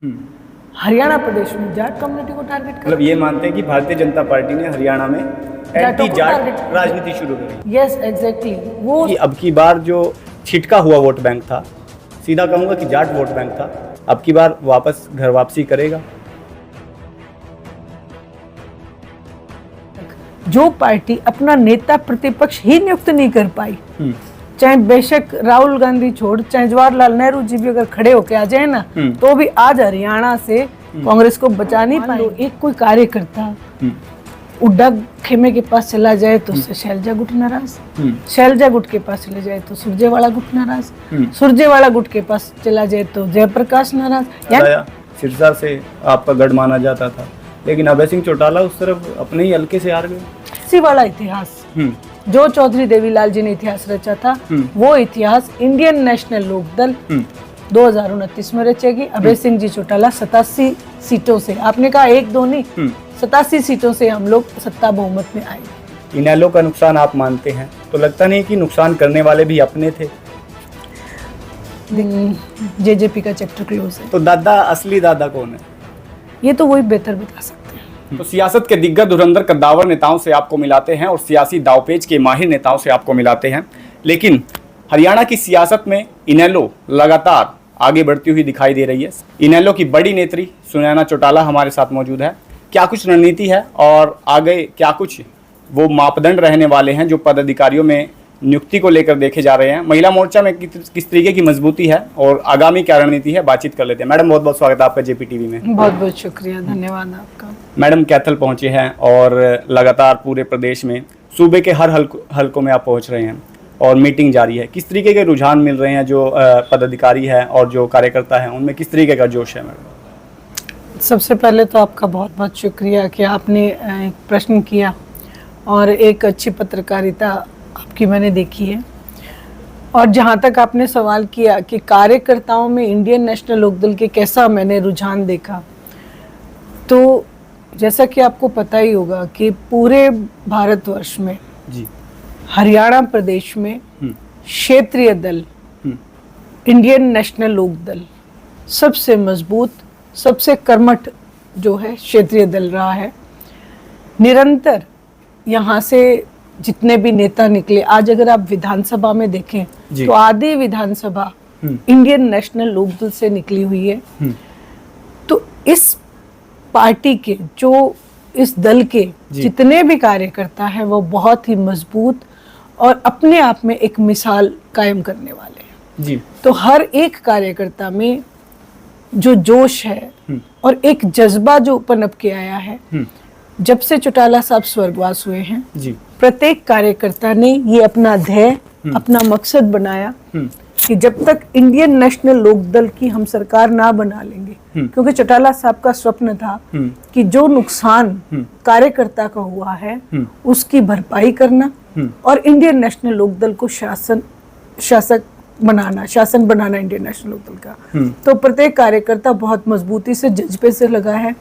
हरियाणा प्रदेश में जाट कम्युनिटी को टारगेट कर, मतलब ये मानते हैं कि भारतीय जनता पार्टी ने हरियाणा में एंटी जाट राजनीति शुरू करी। यस एग्जैक्टली वो कि अब की बार जो छिटका हुआ वोट बैंक था, सीधा कहूँगा कि जाट वोट बैंक था, अब की बार वापस घर वापसी करेगा। जो पार्टी अपना नेता प्रतिपक्ष ही नियुक्त नहीं कर पाई, चाहे बेशक राहुल गांधी छोड़, चाहे जवाहरलाल नेहरू जी भी अगर खड़े होके आ जाए ना, तो भी आज हरियाणा से कांग्रेस को बचा नहीं पाए। एक कोई कार्यकर्ता उड्डा खेमे के पास चला जाए तो उससे शैलजा गुट नाराज, शैलजा गुट के पास चले जाए तो सुरजेवाला गुट नाराज, सुरजेवाला गुट के पास चला जाए तो जयप्रकाश नाराज। सिरसा से आपका गढ़ माना जाता था, लेकिन अभय सिंह चौटाला उस तरफ अपने ही हल्के से हार गए। इसी वाला इतिहास जो चौधरी देवीलाल जी ने इतिहास रचा था, वो इतिहास इंडियन नेशनल लोकदल 2029 में रचेगी। अभय सिंह जी चौटाला 87 सीटों से, आपने कहा 1-2 नहीं, 87 सीटों से हम लोग सत्ता बहुमत में आए। इनेलो का नुकसान आप मानते हैं, तो लगता नहीं कि नुकसान करने वाले भी अपने थे? जेजेपी का चैप्टर क्लोज है। तो दादा, असली दादा कौन है? ये तो वही बेहतर बता सकते हैं। तो सियासत के दिग्गज धुरंधर कद्दावर नेताओं से आपको मिलाते हैं और सियासी दावपेच के माहिर नेताओं से आपको मिलाते हैं, लेकिन हरियाणा की सियासत में इनेलो लगातार आगे बढ़ती हुई दिखाई दे रही है। इनेलो की बड़ी नेत्री सुनैना चौटाला हमारे साथ मौजूद है। क्या कुछ रणनीति है और आगे क्या कुछ वो मापदंड रहने वाले हैं जो पदाधिकारियों में नियुक्ति को लेकर देखे जा रहे हैं? महिला मोर्चा में किस तरीके की मजबूती है और आगामी क्या रणनीति है, बातचीत कर लेते हैं। मैडम, बहुत बहुत स्वागत है आपका जेपी टीवी में। बहुत बहुत शुक्रिया, धन्यवाद आपका। मैडम, कैथल पहुंचे हैं और लगातार पूरे प्रदेश में सूबे के हर हलकों में आप पहुंच रहे हैं और मीटिंग जारी है। किस तरीके के रुझान मिल रहे हैं? जो पदाधिकारी है और जो कार्यकर्ता है उनमें किस तरीके का जोश है? मैडम, सबसे पहले तो आपका बहुत बहुत शुक्रिया कि आपने एक प्रश्न किया और एक अच्छी पत्रकारिता आपकी मैंने देखी है। और जहाँ तक आपने सवाल किया कि कार्यकर्ताओं में इंडियन नेशनल लोकदल के कैसा मैंने रुझान देखा, तो जैसा कि आपको पता ही होगा कि पूरे भारतवर्ष में जी, हरियाणा प्रदेश में क्षेत्रीय दल इंडियन नेशनल लोकदल सबसे मजबूत, सबसे कर्मठ जो है क्षेत्रीय दल रहा है। निरंतर यहाँ से जितने भी नेता निकले, आज अगर आप विधानसभा में देखें तो आधी विधानसभा इंडियन नेशनल लोकदल से निकली हुई है। तो इस पार्टी के, जो इस दल के जितने भी कार्यकर्ता हैं वो बहुत ही मजबूत और अपने आप में एक मिसाल कायम करने वाले हैं जी। तो हर एक कार्यकर्ता में जो जोश है और एक जज्बा जो पनप के आया है, जब से चौटाला साहब स्वर्गवास हुए हैं जी, प्रत्येक कार्यकर्ता ने ये अपना ध्येय, अपना मकसद बनाया कि जब तक इंडियन नेशनल लोकदल की हम सरकार ना बना लेंगे, क्योंकि चौटाला साहब का स्वप्न था कि जो नुकसान कार्यकर्ता का हुआ है उसकी भरपाई करना और इंडियन नेशनल लोकदल को शासन बनाना इंडियन नेशनल लोकदल का। तो प्रत्येक कार्यकर्ता बहुत मजबूती से जज्बे से लगा है।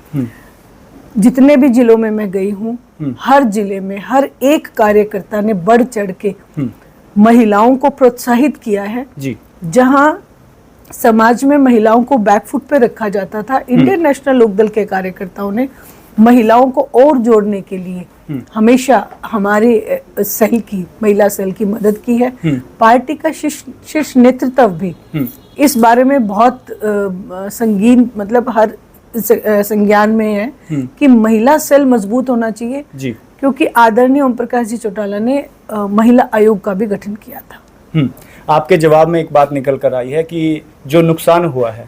जितने भी जिलों में मैं गई हूँ, हर जिले में हर एक कार्यकर्ता ने बढ़ चढ़ के महिलाओं को प्रोत्साहित किया है जी। जहां समाज में महिलाओं को बैकफुट पे रखा जाता था, इंडियन नेशनल लोकदल के कार्यकर्ताओं ने महिलाओं को और जोड़ने के लिए हमेशा हमारे सेल की, महिला सेल की मदद की है। पार्टी का शीर्ष नेतृत्व भी इस बारे में बहुत संगीन, मतलब हर संज्ञान में है कि महिला सेल मजबूत होना चाहिए जी। क्योंकि आदरणीय ओम प्रकाश जी चौटाला ने महिला आयोग का भी गठन किया था। आपके जवाब में एक बात निकल कर आई है कि जो नुकसान हुआ है,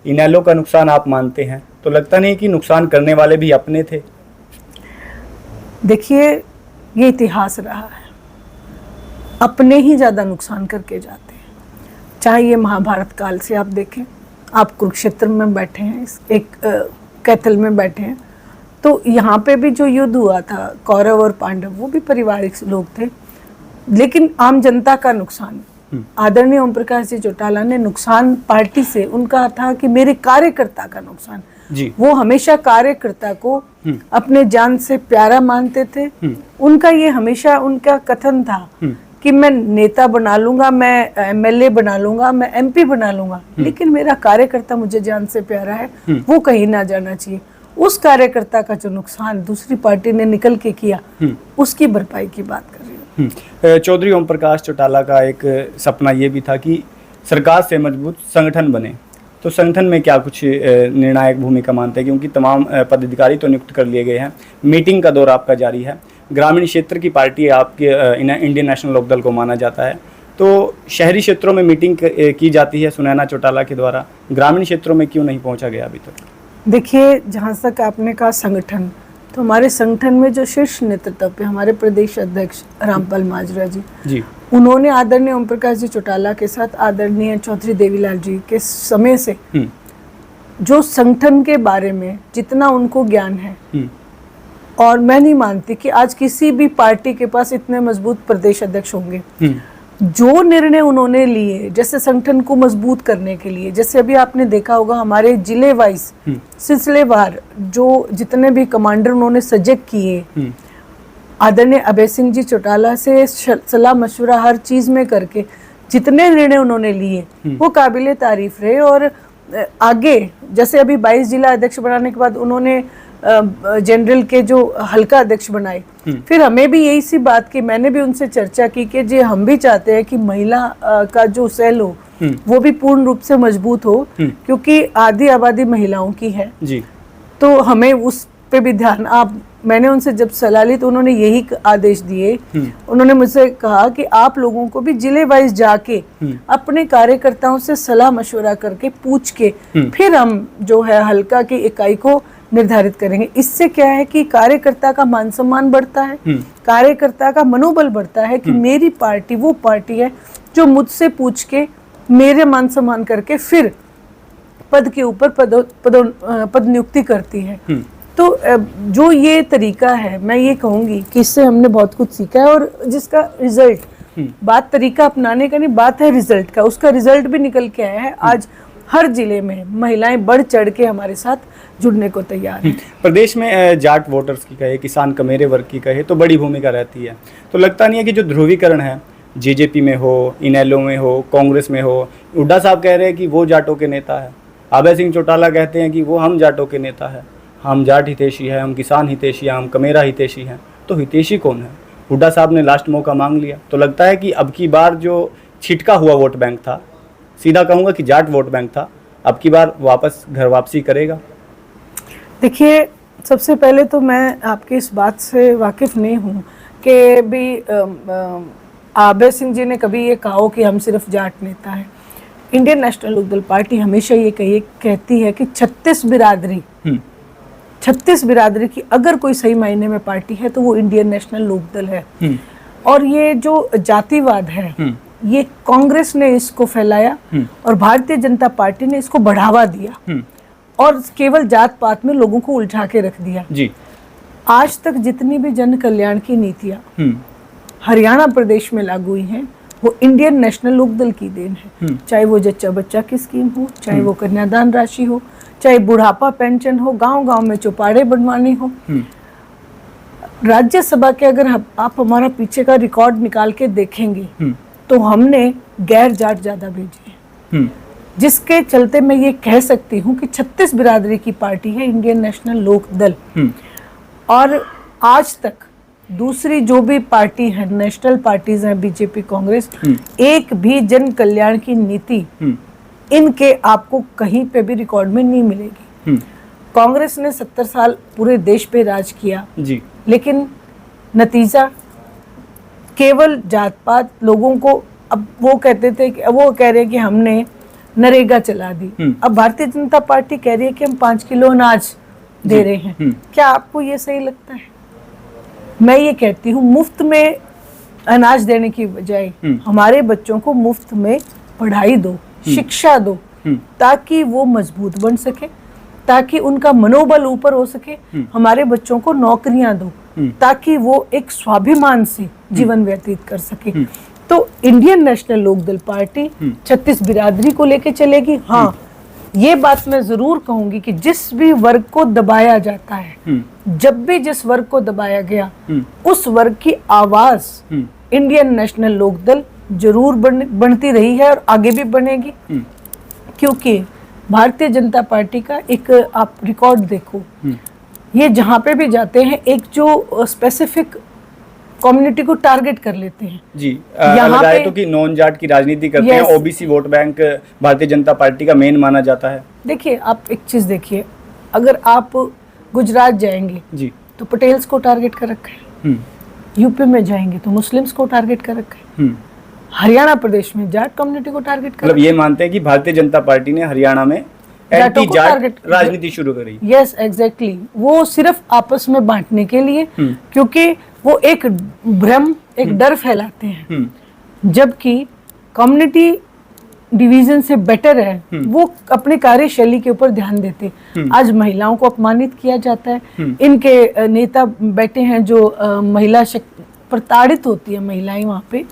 इनेलो का नुकसान आप मानते हैं, तो लगता नहीं कि नुकसान करने वाले भी अपने थे? देखिए, ये इतिहास रहा है, अपने ही ज्यादा नुकसान करके जाते हैं। चाहे ये महाभारत काल से आप देखें, आप कुरुक्षेत्र में बैठे हैं, एक कैथल में बैठे हैं, तो यहाँ पे भी जो युद्ध हुआ था कौरव और पांडव, वो भी पारिवारिक लोग थे, लेकिन आम जनता का नुकसान आदरणीय ओम प्रकाश जी चौटाला ने नुकसान पार्टी से, उनका था कि मेरे कार्यकर्ता का नुकसान जी। वो हमेशा कार्यकर्ता को अपने जान से प्यारा मानते थे। उनका ये हमेशा उनका कथन था कि मैं नेता बना लूंगा, मैं एमएलए बना लूंगा, मैं एमपी बना लूंगा, लेकिन मेरा कार्यकर्ता मुझे जान से प्यारा है, वो कहीं ना जाना चाहिए। उस कार्यकर्ता का जो नुकसान दूसरी पार्टी ने निकल के किया, उसकी भरपाई की बात कर रही हूँ। चौधरी ओम प्रकाश चौटाला का एक सपना ये भी था कि सरकार से मजबूत संगठन बने, तो संगठन में क्या कुछ निर्णायक भूमिका मानते हैं, क्योंकि तमाम पदाधिकारी तो नियुक्त कर लिए गए हैं, मीटिंग का दौर आपका जारी है, ग्रामीण क्षेत्र की पार्टी आपके इंडियन नेशनल लोकदल को माना जाता है, तो शहरी क्षेत्रों में मीटिंग की जाती है सुनैना चौटाला के द्वारा, ग्रामीण क्षेत्रों में क्यों नहीं पहुंचा गया अभी तक? देखिए, जहाँ तक आपने कहा संगठन, तो हमारे संगठन में जो शीर्ष नेतृत्व पे हमारे प्रदेश अध्यक्ष रामपाल माजरा जी, उन्होंने आदरणीय ओम प्रकाश जी चौटाला के साथ आदरणीय चौधरी देवीलाल जी के समय से जो संगठन के बारे में जितना उनको ज्ञान है, और मैं नहीं मानती कि आज किसी भी पार्टी के पास इतने मजबूत प्रदेश अध्यक्ष होंगे। जो निर्णय उन्होंने लिए, जैसे संगठन को मजबूत करने के लिए, जैसे अभी आपने देखा होगा हमारे जिले वाइज सिलसिलेवार जो जितने भी कमांडर उन्होंने सजग किए, आदरणीय अभय सिंह जी चौटाला से सलाह मशवरा हर चीज में करके जितने निर्णय उन्होंने लिए, वो काबिले तारीफ रहे। और आगे जैसे अभी 22 जिला अध्यक्ष बनाने के बाद उन्होंने जनरल के जो हल्का अध्यक्ष बनाए, फिर हमें भी यही सी बात की, मैंने भी उनसे चर्चा की कि जी हम भी चाहते हैं कि महिला का जो सेल हो वो भी पूर्ण रूप से मजबूत हो, क्योंकि आधी आबादी महिलाओं की है जी, तो हमें उस पे भी ध्यान। मैंने उनसे जब सलाह ली तो उन्होंने यही आदेश दिए, उन्होंने मुझसे कहा कि आप लोगों को भी जिले वाइज जाके अपने कार्यकर्ताओं से सलाह मशवरा करके पूछ के फिर हम जो है हल्का की इकाई को निर्धारित करेंगे। इससे क्या है कि कार्यकर्ता का मान सम्मान बढ़ता है, कार्यकर्ता का मनोबल बढ़ता है कि मेरी पार्टी वो पार्टी है जो मुझसे पूछ के मेरे मान सम्मान करके फिर पद के ऊपर पद नियुक्ति करती है। तो जो ये तरीका है, मैं ये कहूंगी कि इससे हमने बहुत कुछ सीखा है, और जिसका रिजल्ट, बात तरीका अपनाने का नहीं, बात है रिजल्ट का, उसका रिजल्ट भी निकल के आया है। आज हर जिले में महिलाएं बढ़ चढ़ के हमारे साथ जुड़ने को तैयार हैं। प्रदेश में जाट वोटर्स की कहे, किसान कमेरे वर्ग की कहे, तो बड़ी भूमिका रहती है। तो लगता नहीं है कि जो ध्रुवीकरण है, जेजेपी में हो, इनेलो में हो, कांग्रेस में हो, हुड्डा साहब कह रहे हैं कि वो जाटों के नेता है, अभय सिंह चौटाला कहते हैं कि वो हम जाटों के नेता है, हम जाट हितैषी है, हम किसान हितैषी है, हम कमेरा हितैषी हैं, तो हितैषी कौन है? हुड्डा साहब ने लास्ट मौका मांग लिया, तो लगता है कि अब की बार जो छिटका हुआ वोट बैंक था, सीधा कहूँगा कि जाट वोट बैंक था, अब की बार वापस घर वापसी करेगा। देखिए, सबसे पहले तो मैं आपकी इस बात से वाकिफ़ नहीं हूँ कि भी अभय सिंह जी ने कभी ये कहा कि हम सिर्फ जाट नेता हैं। इंडियन नेशनल लोकदल पार्टी हमेशा ये कहती है कि 36 बिरादरी की अगर कोई सही मायने में पार्टी है तो वो इंडियन नेशनल लोकदल है। और ये जो जातिवाद है, ये कांग्रेस ने इसको फैलाया और भारतीय जनता पार्टी ने इसको बढ़ावा दिया और केवल जात पात में लोगों को उलझा के रख दिया जी। आज तक जितनी भी जन कल्याण की नीतियां हरियाणा प्रदेश में लागू हुई हैं, वो इंडियन नेशनल लोकदल की देन है। चाहे वो जच्चा बच्चा की स्कीम हो, चाहे वो कन्यादान राशि हो, चाहे बुढ़ापा पेंशन हो, गांव-गांव में चौपाड़े बनवाने हो। राज्यसभा के अगर आप हमारा पीछे का रिकॉर्ड निकाल के देखेंगे तो हमने गैर जाट ज्यादा भेजे हैं, जिसके चलते मैं ये कह सकती हूँ कि 36 बिरादरी की पार्टी है इंडियन नेशनल लोकदल। और आज तक दूसरी जो भी पार्टी है, नेशनल पार्टीज हैं, बीजेपी, कांग्रेस, एक भी जन कल्याण की नीति इनके आपको कहीं पे भी रिकॉर्ड में नहीं मिलेगी। कांग्रेस ने 70 साल पूरे देश पे राज किया जी, लेकिन नतीजा केवल जात पात लोगों को, अब वो कहते थे कि वो कह रहे हैं कि हमने नरेगा चला दी, अब भारतीय जनता पार्टी कह रही है कि हम 5 किलो अनाज दे रहे हैं। क्या आपको ये सही लगता है? मैं ये कहती हूँ मुफ्त में अनाज देने की बजाय हमारे बच्चों को मुफ्त में पढ़ाई दो, शिक्षा दो, ताकि वो मजबूत बन सके, ताकि उनका मनोबल ऊपर हो सके। हमारे बच्चों को नौकरियां दो ताकि वो एक स्वाभिमान से जीवन व्यतीत कर सके। तो इंडियन नेशनल लोकदल पार्टी 36 बिरादरी को लेके चलेगी। हाँ, ये बात मैं जरूर कहूंगी कि जिस भी वर्ग को दबाया जाता है, जब भी जिस वर्ग को दबाया गया, उस वर्ग की आवाज इंडियन नेशनल लोकदल जरूर बनती रही है और आगे भी बनेगी। क्योंकि भारतीय जनता पार्टी का एक आप रिकॉर्ड देखो, ये जहां पे भी जाते हैं एक जो स्पेसिफिक कम्युनिटी को टारगेट कर लेते हैं। जी, अलग आए तो कि नॉन जाट की राजनीति करते हैं। OBC vote bank Bharatiya Janata party का मेन माना जाता है। देखिए, आप एक चीज देखिए, अगर आप गुजरात जाएंगे जी तो पटेल्स को टारगेट कर रखा है, यूपी में जाएंगे तो मुस्लिम्स को टारगेट कर रखा है, हरियाणा प्रदेश में जाट कम्युनिटी को टारगेट कर, मतलब ये मानते हैं कि भारतीय जनता पार्टी ने हरियाणा में एंटी जाट राजनीति शुरू करी। Yes, exactly. वो सिर्फ आपस में बांटने के लिए, क्योंकि वो एक भ्रम, एक डर फैलाते हैं, जबकि कम्युनिटी डिवीजन से बेटर है वो अपनी कार्यशैली के ऊपर ध्यान देते। आज महिलाओं को अपमानित किया जाता है, इनके नेता बैठे हैं जो महिला प्रताड़ित होती है महिलाएं वहां पे।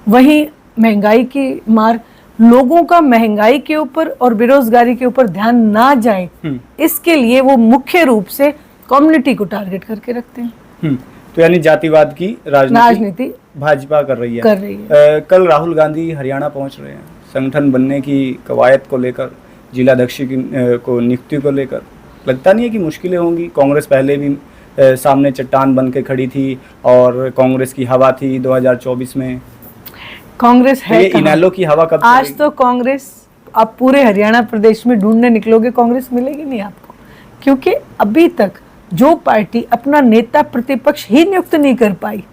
वहीं महंगाई की मार, लोगों का महंगाई के ऊपर और बेरोजगारी के ऊपर ध्यान ना जाए, इसके लिए वो मुख्य रूप से कम्युनिटी को टारगेट करके रखते हैं। तो यानी जातिवाद की राजनीति भाजपा कर रही है। कल राहुल गांधी हरियाणा पहुंच रहे हैं संगठन बनने की कवायद को लेकर, जिलाध्यक्ष को नियुक्ति को लेकर। लगता नहीं है कि मुश्किलें होंगी? कांग्रेस पहले भी सामने चट्टान बन के खड़ी थी और कांग्रेस की हवा थी 2024 में। कांग्रेस है इनेलो की हवा कब आज चलेगी? तो कांग्रेस, आप पूरे हरियाणा प्रदेश में ढूंढने निकलोगे, कांग्रेस मिलेगी नहीं आपको। क्योंकि अभी तक जो पार्टी अपना नेता प्रतिपक्ष ही नियुक्त नहीं कर पाई,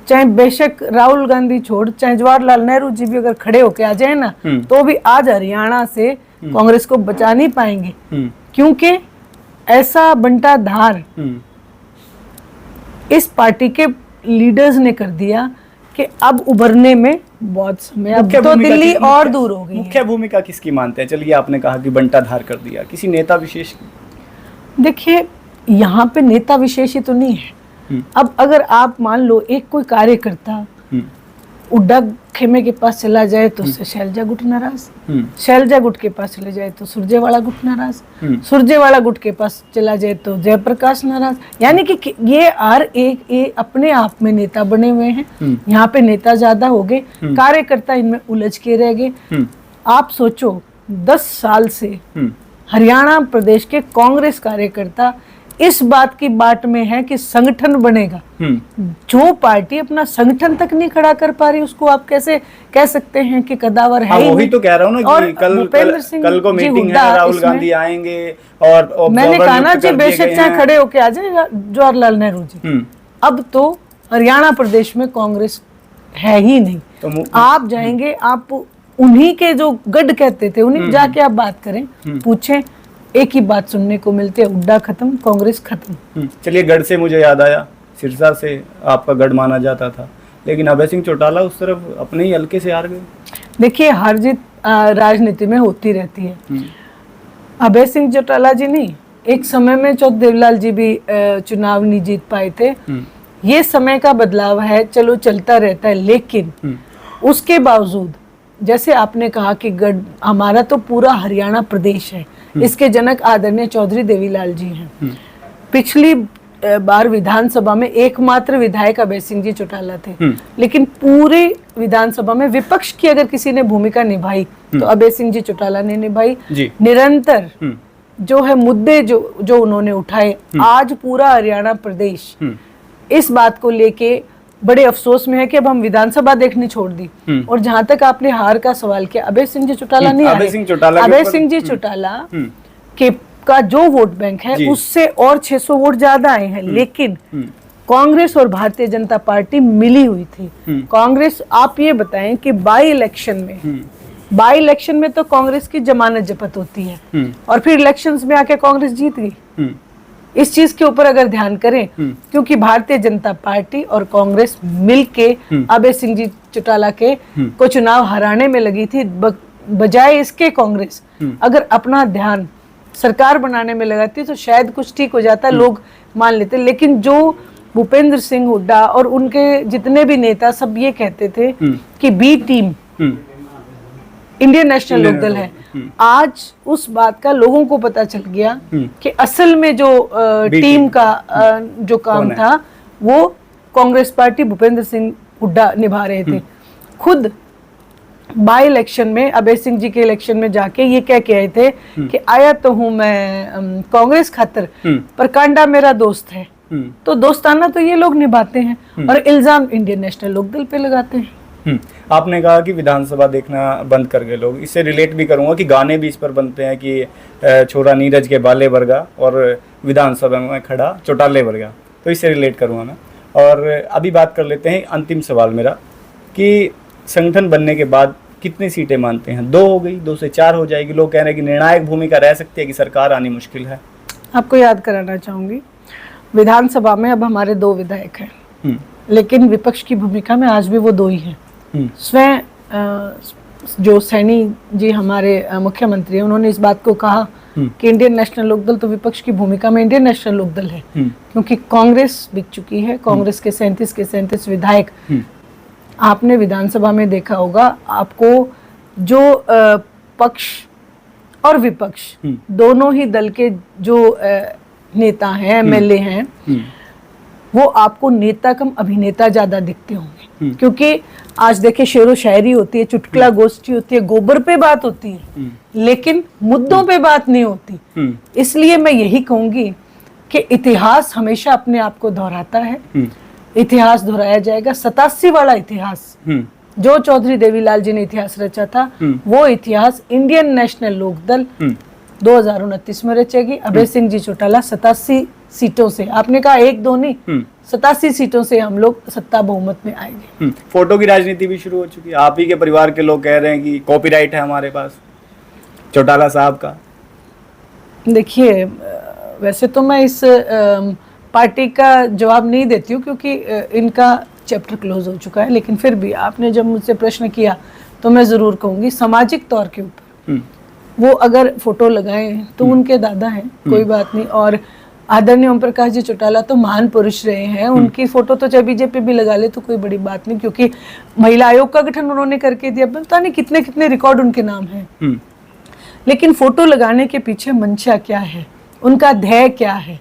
चाहे बेशक राहुल गांधी छोड़, चाहे जवाहरलाल नेहरू जी भी अगर खड़े होके आ जाए ना, तो भी आज हरियाणा से कांग्रेस को बचा नहीं पाएंगे। क्योंकि ऐसा बंटा धार इस पार्टी के लीडर्स ने कर दिया कि अब उभरने में बहुत समय, अब तो दिल्ली और दूर हो गई। मुख्य भूमिका किसकी मानते हैं? चलिए, आपने कहा कि बंटा धार कर दिया, किसी नेता विशेष की? देखिए, यहाँ पे नेता विशेष ही तो नहीं है। अब अगर आप मान लो एक कोई कार्यकर्ता उड्डा खेमे के पास चला जाए तो उससे शैलजा गुट नाराज, शैलजा गुट के पास चले जाए तो सुरजेवाला गुट नाराज, सुरजेवाला गुट के पास चला जाए तो जयप्रकाश नाराज। यानी कि ये हर एक अपने आप में नेता बने हुए हैं। यहाँ पे नेता ज्यादा हो गए, कार्यकर्ता इनमें उलझ के रह गए। आप सोचो, 10 साल से हरियाणा प्रदेश के कांग्रेस कार्यकर्ता इस बात की बाट में है कि संगठन बनेगा। जो पार्टी अपना संगठन तक नहीं खड़ा कर पा रही, उसको आप कैसे कह सकते हैं कि कदावर है? वही तो कह रहा हूँ ना कि कल को मीटिंग है, राहुल गांधी आएंगे और मैंने कहा ना जी, बेशक चाहे खड़े होके आ जाए जवाहरलाल नेहरू जी। अब तो हरियाणा प्रदेश में कांग्रेस है ही नहीं। तो आप जाएंगे, आप उन्हीं के जो गढ़ कहते थे उन्हीं जाके आप बात करें, पूछें, एक ही बात सुनने को मिलती है, हुड्डा खत्म, कांग्रेस खत्म। चलिए, गढ़ से मुझे याद आया, सिरसा से आपका गढ़ माना जाता था, लेकिन अभय सिंह चौटाला उस तरफ अपने ही हल्के से हार गए। देखिए, हार जीत राजनीति में होती रहती है। अभय सिंह चौटाला जी नहीं, एक समय में चौधरी देवीलाल जी भी चुनाव नहीं जीत पाए थे। ये समय का बदलाव है, चलो चलता रहता है। लेकिन उसके बावजूद, जैसे आपने कहा कि गढ़, हमारा तो पूरा हरियाणा प्रदेश है, इसके जनक आदरणीय चौधरी देवीलाल जी हैं। पिछली बार विधानसभा में एकमात्र विधायक अभय सिंह जी चौटाला थे, लेकिन पूरे विधानसभा में विपक्ष की अगर किसी ने भूमिका निभाई तो अभय सिंह जी चौटाला ने निभाई। निरंतर जो है मुद्दे जो उन्होंने उठाए, आज पूरा हरियाणा प्रदेश इस बात को लेके बड़े अफसोस में है कि अब हम विधानसभा देखनी छोड़ दी। और जहां तक आपने हार का सवाल किया, अभय सिंह जी चौटाला नहीं, अभय सिंह जी चौटाला के का जो वोट बैंक है उससे और 600 वोट ज्यादा आए हैं। लेकिन कांग्रेस और भारतीय जनता पार्टी मिली हुई थी। कांग्रेस, आप ये बताएं कि बाई इलेक्शन में तो कांग्रेस की जमानत जब्त होती है और फिर इलेक्शंस में आके कांग्रेस जीत गई। इस चीज के ऊपर अगर ध्यान करें, क्योंकि भारतीय जनता पार्टी और कांग्रेस मिलके अभय सिंह जी चौटाला के को चुनाव हराने में लगी थी। बजाय इसके कांग्रेस अगर अपना ध्यान सरकार बनाने में लगाती तो शायद कुछ ठीक हो जाता, लोग मान लेते। लेकिन जो भूपेंद्र सिंह हुड्डा और उनके जितने भी नेता सब ये कहते थे कि B team Indian National Lokdal है, आज उस बात का लोगों को पता चल गया कि असल में जो बी टीम का जो काम कौन है? था वो कांग्रेस पार्टी भूपेंद्र सिंह हुड्डा निभा रहे थे। खुद बाई इलेक्शन में अभय सिंह जी के इलेक्शन में जाके ये कह के आए थे कि आया तो हूं मैं कांग्रेस खातिर, पर कांडा मेरा दोस्त है। तो दोस्ताना तो ये लोग निभाते हैं और इल्जाम इंडियन नेशनल लोकदल पे लगाते हैं। आपने कहा कि विधानसभा देखना बंद कर गए लोग, इससे रिलेट भी करूंगा कि गाने भी इस पर बनते हैं कि छोरा नीरज के बाले वर्गा और विधानसभा में खड़ा चौटाले वर्गा, तो इससे रिलेट करूंगा मैं। और अभी बात कर लेते हैं अंतिम सवाल मेरा कि संगठन बनने के बाद कितनी सीटें मानते हैं? 2 हो गई, 2 से 4 हो जाएगी, लोग कह रहे हैं कि निर्णायक भूमिका रह सकती है कि सरकार आनी मुश्किल है। आपको याद कराना चाहूंगी, विधानसभा में अब हमारे 2 विधायक हैं, लेकिन विपक्ष की भूमिका में आज भी वो 2 ही हैं। स्वयं जो सैनी जी हमारे मुख्यमंत्री हैं, उन्होंने इस बात को कहा कि इंडियन नेशनल लोकदल तो विपक्ष की भूमिका में इंडियन नेशनल लोकदल है, क्योंकि कांग्रेस बिक चुकी है। कांग्रेस के 37 विधायक, आपने विधानसभा में देखा होगा, आपको जो पक्ष और विपक्ष दोनों ही दल के जो नेता हैं, एमएलए हैं, वो आपको नेता कम अभिनेता ज्यादा दिखते होंगे। क्योंकि आज देखिए शेरो शायरी होती है, चुटकुला गोष्ठी होती है, गोबर पे बात होती है, लेकिन मुद्दों पे बात नहीं होती। इसलिए मैं यही कहूंगी कि इतिहास हमेशा अपने आप को दोहराता है, इतिहास दोहराया जाएगा। 87 वाला इतिहास जो चौधरी देवीलाल जी ने इतिहास रचा था, वो इतिहास इंडियन नेशनल लोकदल 2029 में रचेगी। अभय सिंह जी चौटाला 87 सीटों से, आपने कहा 1-2 नहीं, 87 सीटों से हम लोग सत्ता बहुमत में आएंगे। फोटो की राजनीति भी शुरू हो चुकी है। आप ही के परिवार के लोग कह रहे हैं कि कॉपीराइट है हमारे पास चौटाला साहब का। देखिए, वैसे तो मैं इस पार्टी का जवाब नहीं देती हूँ, क्योंकि इनका चैप्टर क्लोज हो चुका है, लेकिन फिर भी आपने जब मुझसे प्रश्न किया तो मैं जरूर कहूंगी, सामाजिक तौर के ऊपर वो अगर फोटो लगाएं तो उनके दादा हैं, कोई बात नहीं। और आदरणीय ओम प्रकाश जी चौटाला तो महान पुरुष रहे हैं, उनकी फोटो तो चाहे बीजेपी भी लगा ले तो कोई बड़ी बात नहीं, क्योंकि महिला आयोग का गठन उन्होंने करके दिया, पता नहीं कितने कितने रिकॉर्ड उनके नाम हैं। लेकिन फोटो लगाने के पीछे मंशा क्या है, उनका ध्येय क्या है?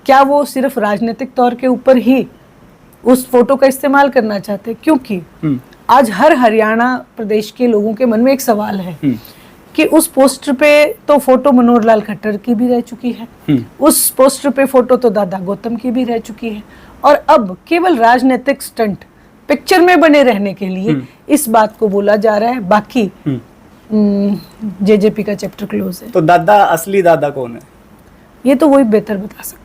क्या वो सिर्फ राजनीतिक तौर के ऊपर ही उस फोटो का इस्तेमाल करना चाहते? क्योंकि आज हर हरियाणा प्रदेश के लोगों के मन में एक सवाल है कि उस पोस्टर पे तो फोटो मनोहर लाल खट्टर की भी रह चुकी है, उस पोस्टर पे फोटो तो दादा गौतम की भी रह चुकी है, और अब केवल राजनीतिक स्टंट पिक्चर में बने रहने के लिए इस बात को बोला जा रहा है। बाकी जेजेपी का चैप्टर क्लोज है। तो दादा, असली दादा कौन है? ये तो वही बेहतर बता सकते।